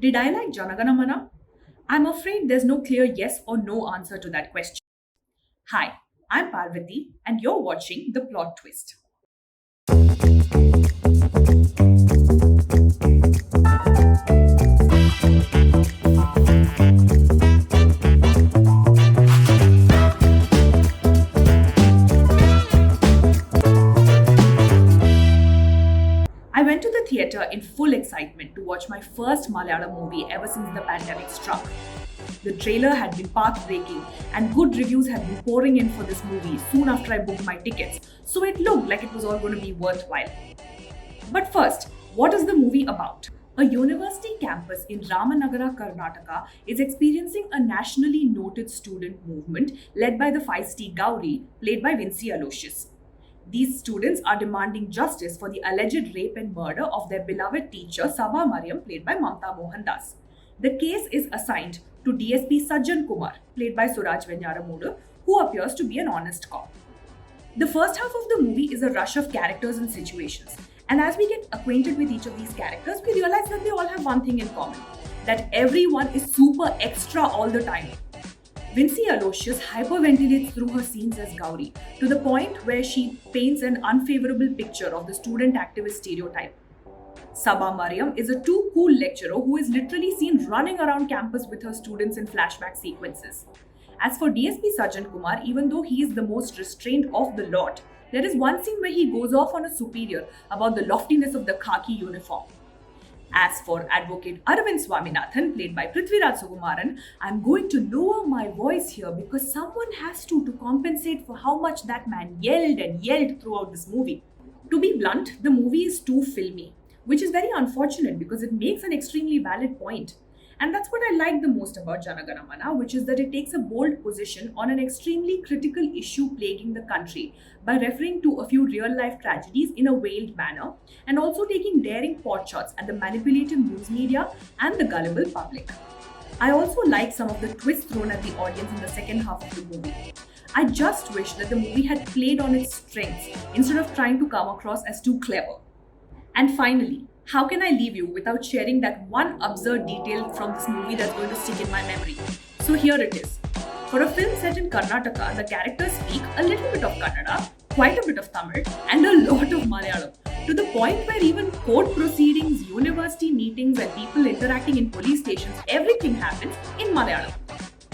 Did I like Jana Gana? I'm afraid there's no clear yes or no answer to that question. Hi, I'm Parvati, and you're watching The Plot Twist. I went to the theatre in full excitement to watch my first Malayalam movie ever since the pandemic struck. The trailer had been path-breaking and good reviews had been pouring in for this movie soon after I booked my tickets, so it looked like it was all going to be worthwhile. But first, what is the movie about? A university campus in Ramanagara, Karnataka is experiencing a nationally noted student movement led by the feisty Gauri, played by Vincy Aloshious. These students are demanding justice for the alleged rape and murder of their beloved teacher Sabha Mariam, played by Mamta Mohandas. The case is assigned to DSP Sajjan Kumar, played by Suraj Venyaramudu, who appears to be an honest cop. The first half of the movie is a rush of characters and situations, and as we get acquainted with each of these characters, we realize that they all have one thing in common, that everyone is super extra all the time. Vincy Aloshious hyperventilates through her scenes as Gauri to the point where she paints an unfavorable picture of the student activist stereotype. Sabha Mariam is a too cool lecturer who is literally seen running around campus with her students in flashback sequences. As for DSP Sajjan Kumar, even though he is the most restrained of the lot, there is one scene where he goes off on a superior about the loftiness of the khaki uniform. As for Advocate Aravind Swaminathan, played by Prithviraj Sukumaran, I'm going to lower my voice here because someone has to compensate for how much that man yelled and yelled throughout this movie. To be blunt, the movie is too filmy, which is very unfortunate because it makes an extremely valid point. And that's what I like the most about Jana Gana, which is that it takes a bold position on an extremely critical issue plaguing the country by referring to a few real-life tragedies in a veiled manner and also taking daring potshots at the manipulative news media and the gullible public. I also like some of the twists thrown at the audience in the second half of the movie. I just wish that the movie had played on its strengths instead of trying to come across as too clever. And finally, how can I leave you without sharing that one absurd detail from this movie that's going to stick in my memory? So here it is. For a film set in Karnataka, the characters speak a little bit of Kannada, quite a bit of Tamil, and a lot of Malayalam, to the point where even court proceedings, university meetings, and people interacting in police stations, everything happens in Malayalam.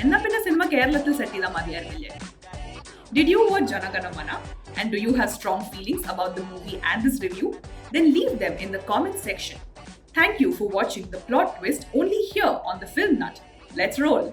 എന്നാ പിന്നെ cinema കേരളത്തിൽ set ചെയ്താൽ മതിയായിരുന്നില്ലേ? Did you watch Jana Gana? And do you have strong feelings about the movie and this review? Then leave them in the comment section. Thank you for watching The Plot Twist only here on the Filmnut. Let's roll!